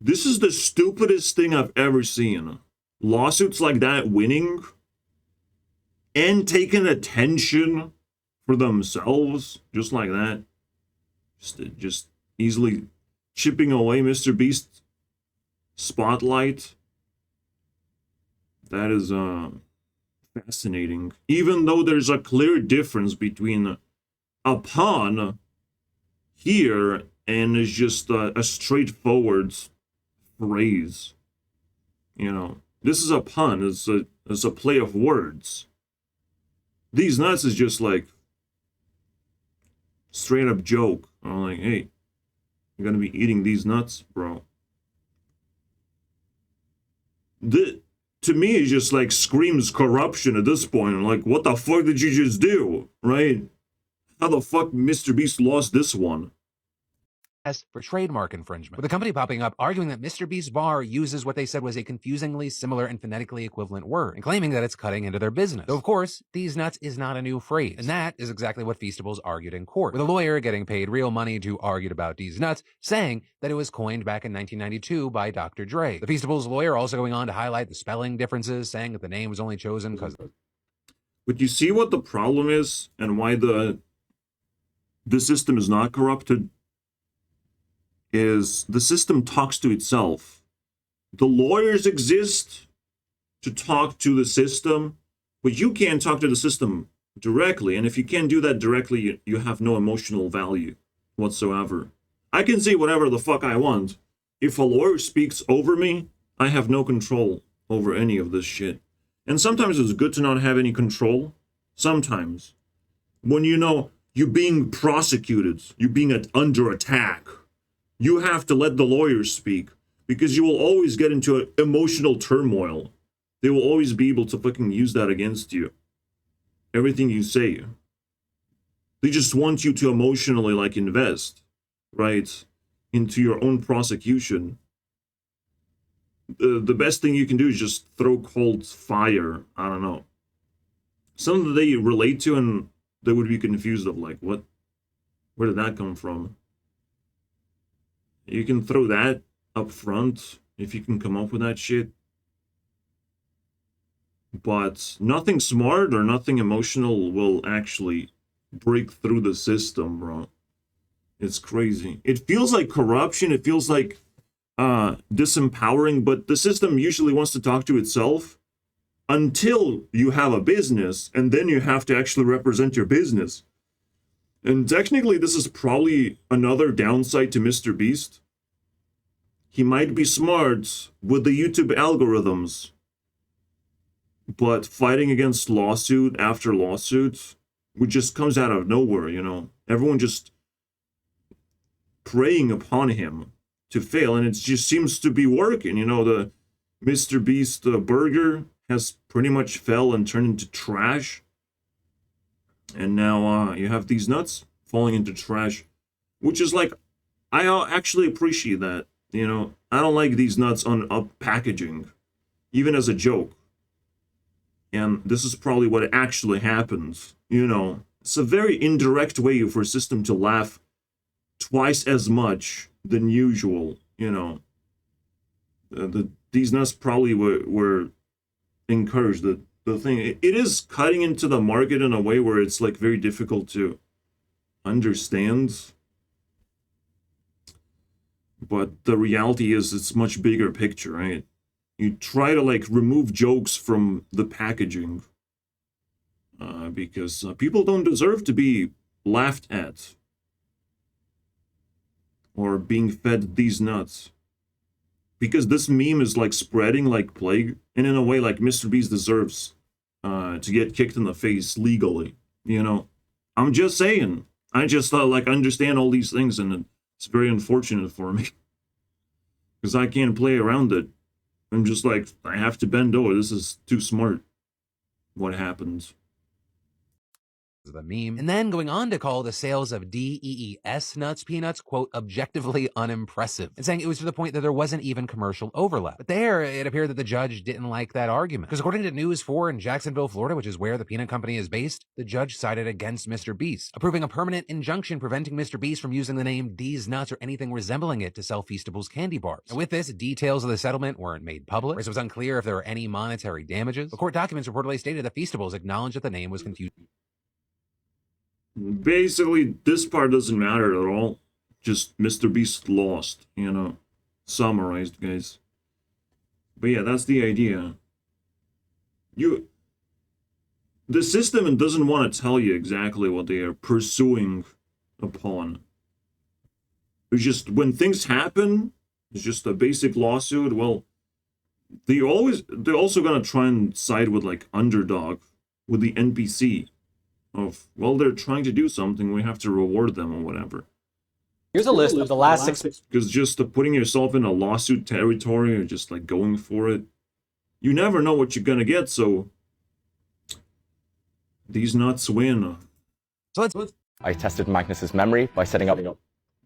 This is the stupidest thing I've ever seen. Lawsuits like that winning and taking attention for themselves, just like that. Just easily chipping away Mr. Beast's spotlight. That is fascinating. Even though there's a clear difference between a pun here and is just a straightforward phrase. You know, this is a pun. It's a play of words. These nuts is just like straight up joke. I'm like, hey, you're gonna be eating these nuts, bro. To me, it just like screams corruption at this point. I'm like, what the fuck did you just do? Right? How the fuck Mr. Beast lost this one? For trademark infringement, with the company popping up arguing that Mr. Beast's bar uses what they said was a confusingly similar and phonetically equivalent word, and claiming that it's cutting into their business. Though, of course, these nuts is not a new phrase, and that is exactly what Feastables argued in court, with a lawyer getting paid real money to argue about these nuts, saying that it was coined back in 1992 by Dr. Dre. The Feastables lawyer also going on to highlight the spelling differences, saying that the name was only chosen because... But you see what the problem is, and why the system is not corrupted? Is the system talks to itself. The lawyers exist to talk to the system, but you can't talk to the system directly. And if you can't do that directly, you have no emotional value whatsoever. I can say whatever the fuck I want. If a lawyer speaks over me, I have no control over any of this shit. And sometimes it's good to not have any control. Sometimes. When you know you're being prosecuted, you're being under attack, you have to let the lawyers speak, because you will always get into emotional turmoil. They will always be able to fucking use that against you. Everything you say. They just want you to emotionally, like, invest, right, into your own prosecution. The best thing you can do is just throw cold fire. I don't know. Something that they relate to and they would be confused of, like, what? Where did that come from? You can throw that up front if you can come up with that shit. But nothing smart or nothing emotional will actually break through the system, bro. It's crazy. It feels like corruption. It feels like disempowering, but the system usually wants to talk to itself until you have a business, and then you have to actually represent your business. And technically, this is probably another downside to Mr. Beast. he might be smart with the YouTube algorithms, but fighting against lawsuit after lawsuit, which just comes out of nowhere, you know? Everyone just preying upon him to fail, and it just seems to be working. You know, the Mr. Beast burger has pretty much fell and turned into trash. And now you have these nuts falling into trash, which is like, I actually appreciate that. You know, I don't like these nuts on up packaging, even as a joke. And this is probably what actually happens. You know, it's a very indirect way for a system to laugh twice as much than usual. You know, these nuts probably were encouraged. The thing, it is cutting into the market in a way where it's like very difficult to understand. But the reality is it's much bigger picture, right? You try to like remove jokes from the packaging because people don't deserve to be laughed at or being fed these nuts. Because this meme is like spreading like plague, and in a way like Mr. Beast deserves to get kicked in the face legally, you know? I'm just saying. I just like understand all these things, and it's very unfortunate for me. Because I can't play around it. I'm just like, I have to bend over. This is too smart. What happens? The meme, and then going on to call the sales of DEES nuts peanuts, quote, objectively unimpressive, and saying it was to the point that there wasn't even commercial overlap. But there, it appeared that the judge didn't like that argument, because according to News 4 in Jacksonville, Florida, which is where the peanut company is based, the judge sided against Mr. Beast, approving a permanent injunction preventing Mr. Beast from using the name D's Nuts or anything resembling it to sell Feastables candy bars. And with this, details of the settlement weren't made public, so it was unclear if there were any monetary damages. The court documents reportedly stated that Feastables acknowledged that the name was confused. Basically, this part doesn't matter at all. Just Mr. Beast lost, you know. Summarized, guys. But yeah, that's the idea. The system doesn't want to tell you exactly what they are pursuing upon. It's just, when things happen, it's just a basic lawsuit, well, they're also gonna try and side with, like, underdog, with the NPC. Of, well, they're trying to do something, we have to reward them or whatever. Here's a list of the last 6... Because just putting yourself in a lawsuit territory or just like going for it, you never know what you're gonna get, so these nuts win. So let's I tested Magnus's memory by setting up...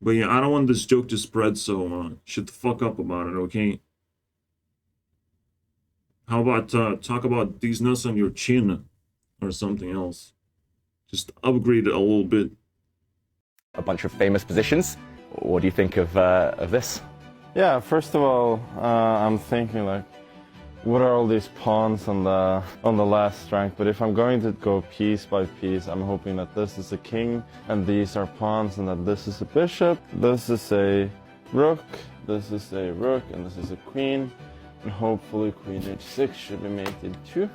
But yeah, I don't want this joke to spread, so shut the fuck up about it, okay? How about talk about these nuts on your chin or something else? Just upgrade it a little bit. A bunch of famous positions. What do you think of this? Yeah, first of all, I'm thinking like, what are all these pawns on the last rank? But if I'm going to go piece by piece, I'm hoping that this is a king, and these are pawns, and that this is a bishop, this is a rook, this is a rook, and this is a queen, and hopefully queen h6 should be mated too.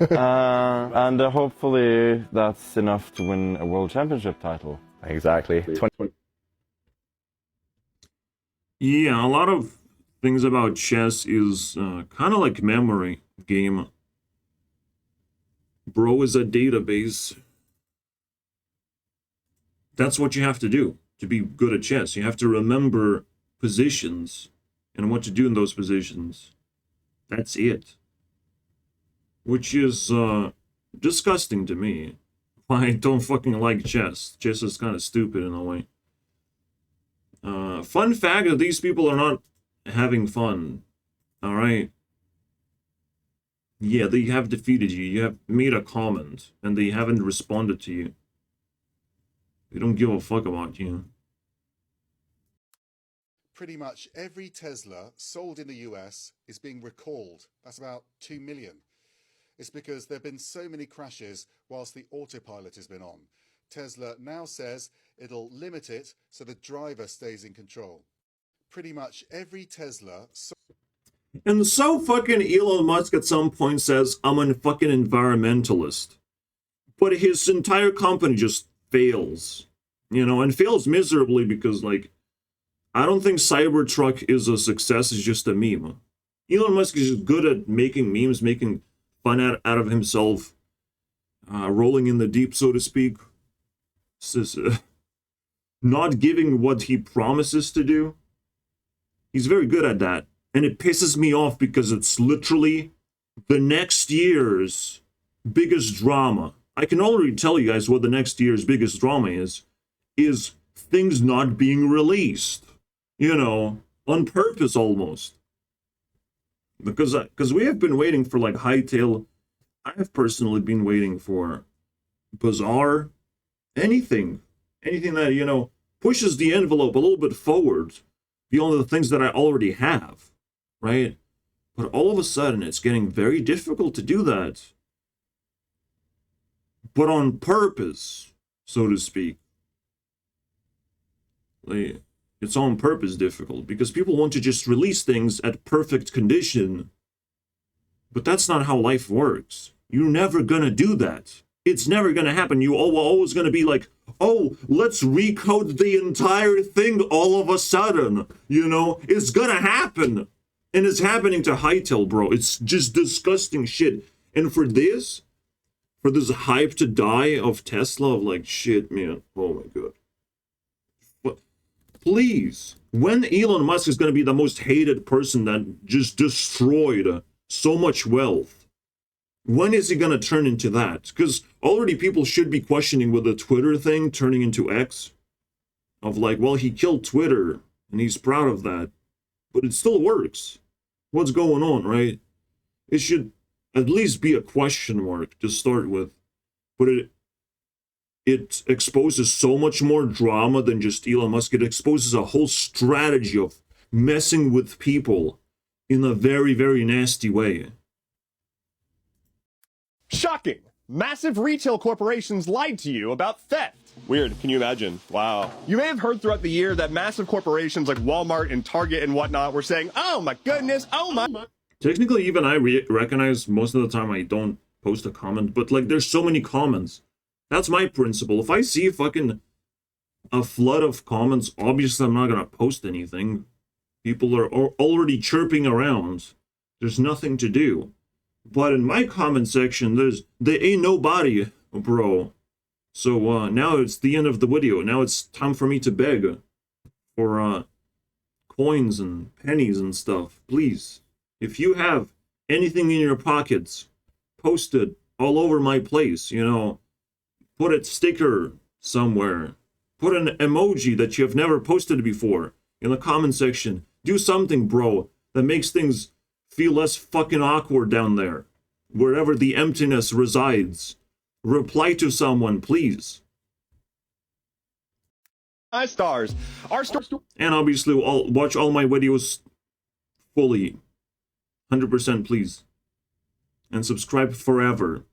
And hopefully that's enough to win a world championship title. Exactly. Yeah, a lot of things about chess is kind of like memory game. Bro is a database. That's what you have to do to be good at chess. You have to remember positions and what to do in those positions. That's it. Which is disgusting to me. I don't fucking like chess. Chess is kind of stupid in a way. Fun fact that these people are not having fun. Alright? Yeah, they have defeated you. You have made a comment, and they haven't responded to you. They don't give a fuck about you. Pretty much every Tesla sold in the US is being recalled. That's about 2 million. It's because there have been so many crashes whilst the autopilot has been on. Tesla now says it'll limit it so the driver stays in control. Pretty much every Tesla... And so fucking Elon Musk at some point says, I'm a fucking environmentalist. But his entire company just fails. You know, and fails miserably because, like, I don't think Cybertruck is a success, it's just a meme. Elon Musk is just good at making memes, making fun out of himself, rolling in the deep, so to speak. Not giving what he promises to do. He's very good at that. And it pisses me off because it's literally the next year's biggest drama. I can already tell you guys what the next year's biggest drama is things not being released. You know, on purpose almost. Because we have been waiting for like Hightail. I have personally been waiting for Bazaar. Anything that, you know, pushes the envelope a little bit forward beyond the things that I already have, right? But all of a sudden, it's getting very difficult to do that. But on purpose, so to speak. Like, it's on purpose difficult because people want to just release things at perfect condition. But that's not how life works. You're never gonna do that. It's never gonna happen. You always gonna be like, oh, let's recode the entire thing all of a sudden. You know, it's gonna happen. And it's happening to Hightail, bro. It's just disgusting shit. And for this hype to die of Tesla, of like, shit, man. Oh my god. But please, when Elon Musk is gonna be the most hated person that just destroyed so much wealth, when is he going to turn into that? Because already people should be questioning with the Twitter thing turning into X. Of like, well, he killed Twitter, and he's proud of that. But it still works. What's going on, right? It should at least be a question mark to start with. But it exposes so much more drama than just Elon Musk. It exposes a whole strategy of messing with people in a very, very nasty way. Shocking! Massive retail corporations lied to you about theft. Weird, can you imagine? Wow. You may have heard throughout the year that massive corporations like Walmart and Target and whatnot were saying, oh my goodness, oh my... Technically, even I recognize most of the time I don't post a comment, but like there's so many comments. That's my principle. If I see fucking a flood of comments, obviously I'm not gonna post anything. People are already chirping around. There's nothing to do. But in my comment section, there ain't nobody, bro. So now it's the end of the video. Now it's time for me to beg for coins and pennies and stuff. Please, if you have anything in your pockets, post it all over my place. You know, put a sticker somewhere. Put an emoji that you have never posted before in the comment section. Do something, bro, that makes things feel less fucking awkward down there. Wherever the emptiness resides. Reply to someone, please. Stars. And obviously, watch all my videos fully. 100%, please. And subscribe forever.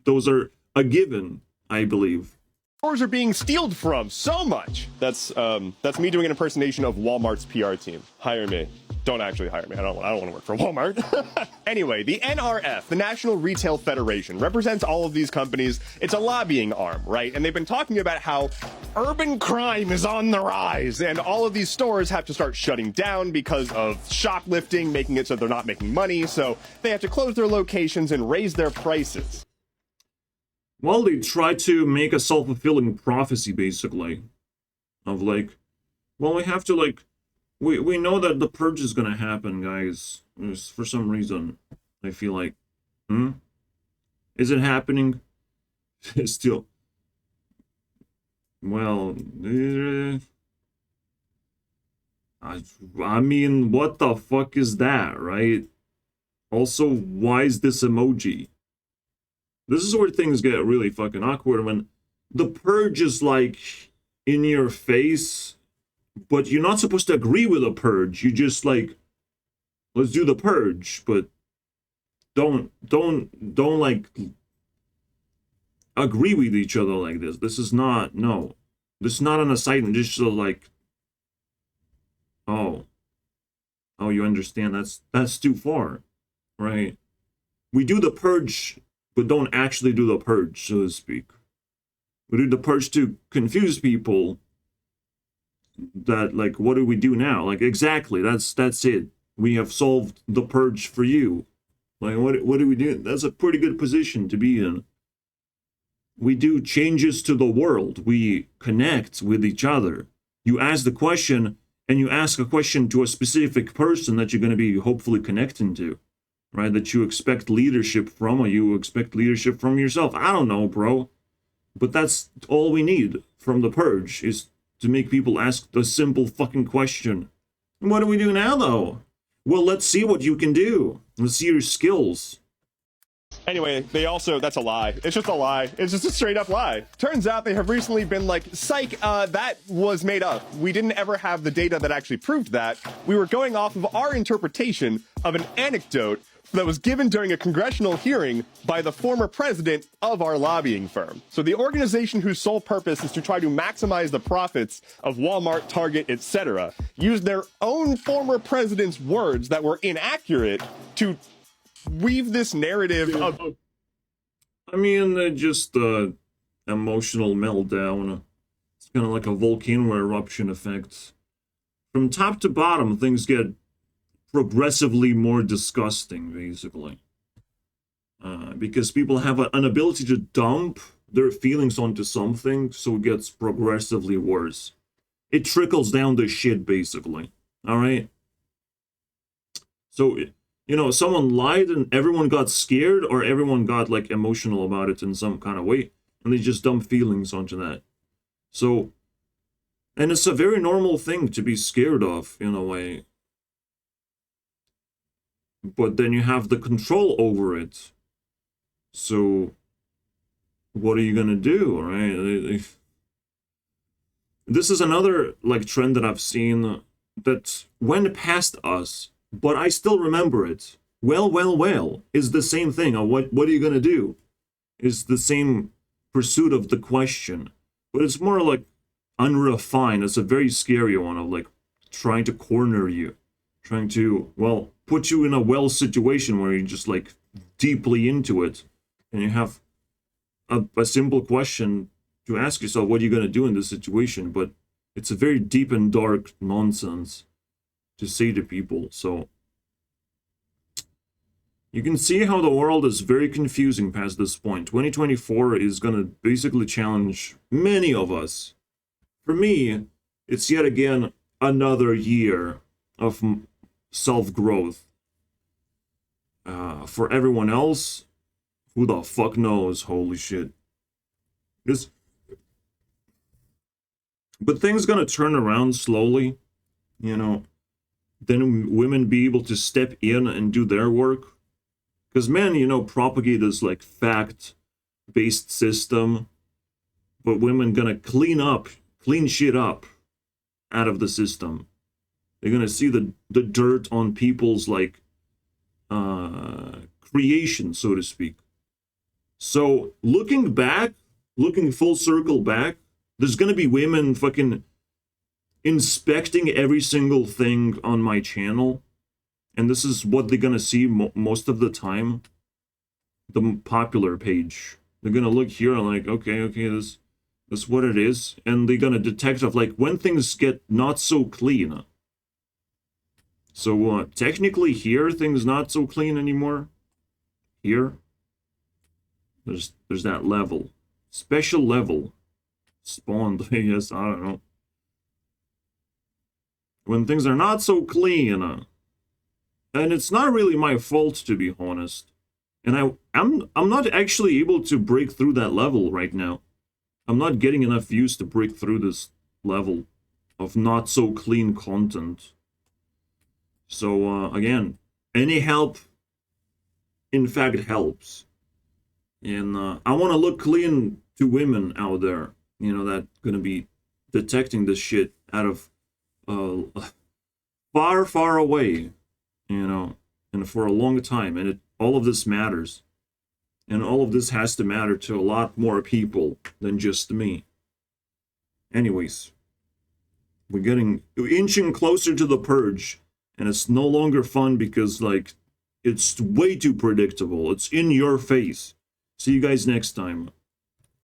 Those are a given, I believe. Stores are being stealed from so much. That's me doing an impersonation of Walmart's PR team. Hire me. Don't actually hire me. I don't want to work for Walmart. Anyway, the NRF, the National Retail Federation, represents all of these companies. It's a lobbying arm, right? And they've been talking about how urban crime is on the rise, and all of these stores have to start shutting down because of shoplifting, making it so they're not making money, so they have to close their locations and raise their prices. Well, they try to make a self-fulfilling prophecy, basically. Of like, well, we have to like, we know that the purge is gonna happen, guys. For some reason, I feel like, is it happening? Still. Well, I mean, what the fuck is that, right? Also, why is this emoji? This is where things get really fucking awkward when the purge is like in your face, but you're not supposed to agree with the purge. You just like, let's do the purge, but don't like agree with each other like this. This is not, no. This is not an assignment. Just so like, oh, you understand? That's too far, right? We do the purge, but don't actually do the purge, so to speak. We do the purge to confuse people, that, like, what do we do now? Like, exactly, that's it. We have solved the purge for you. Like, what do we do? That's a pretty good position to be in. We do changes to the world. We connect with each other. You ask the question, and you ask a question to a specific person that you're going to be hopefully connecting to, right? That you expect leadership from, or you expect leadership from yourself. I don't know, bro. But that's all we need from the purge, is to make people ask the simple fucking question. And what do we do now, though? Well, let's see what you can do. Let's see your skills. Anyway, that's a lie. It's just a lie. It's just a straight up lie. Turns out they have recently been like, psych, that was made up. We didn't ever have the data that actually proved that. We were going off of our interpretation of an anecdote that was given during a congressional hearing by the former president of our lobbying firm. So the organization whose sole purpose is to try to maximize the profits of Walmart, Target, etc., used their own former president's words that were inaccurate to weave this narrative of... I mean, just emotional meltdown. It's kind of like a volcano eruption effect. From top to bottom, things get progressively more disgusting, basically. Because people have an ability to dump their feelings onto something, so it gets progressively worse. It trickles down the shit, basically. Alright? So, you know, someone lied and everyone got scared, or everyone got, like, emotional about it in some kind of way, and they just dump feelings onto that. So, and it's a very normal thing to be scared of, in a way. But then you have the control over it. So, what are you gonna do, right? This is another, like, trend that I've seen that went past us, but I still remember it. Well, is the same thing. What are you gonna do? Is the same pursuit of the question. But it's more like unrefined. It's a very scary one of, like, trying to corner you. Trying to, well, put you in a situation where you're just, like, deeply into it. And you have a simple question to ask yourself, what are you going to do in this situation? But it's a very deep and dark nonsense to say to people. So you can see how the world is very confusing past this point. 2024 is going to basically challenge many of us. For me, it's yet again another year of self-growth. For everyone else, who the fuck knows? Holy shit. But things gonna turn around slowly, you know. Then women be able to step in and do their work. Because men, you know, propagate this, like, fact-based system. But women gonna clean shit up out of the system. They're gonna see the dirt on people's, like, creation, so to speak. So, looking full circle back, there's gonna be women fucking inspecting every single thing on my channel. And this is what they're gonna see most of the time. The popular page. They're gonna look here and like, okay, that's what it is. And they're gonna detect of, like, when things get not so clean. So, technically here, things not so clean anymore. Here. There's that level. Special level. Spawned, I guess, I don't know. When things are not so clean. And it's not really my fault, to be honest. And I'm not actually able to break through that level right now. I'm not getting enough views to break through this level of not so clean content. So, again, any help, in fact, helps. And I want to look clean to women out there, you know, that gonna be detecting this shit out of far, far away, you know, and for a long time. And all of this matters. And all of this has to matter to a lot more people than just me. Anyways, we're inching closer to the purge. And it's no longer fun because, like, it's way too predictable. It's in your face. See you guys next time.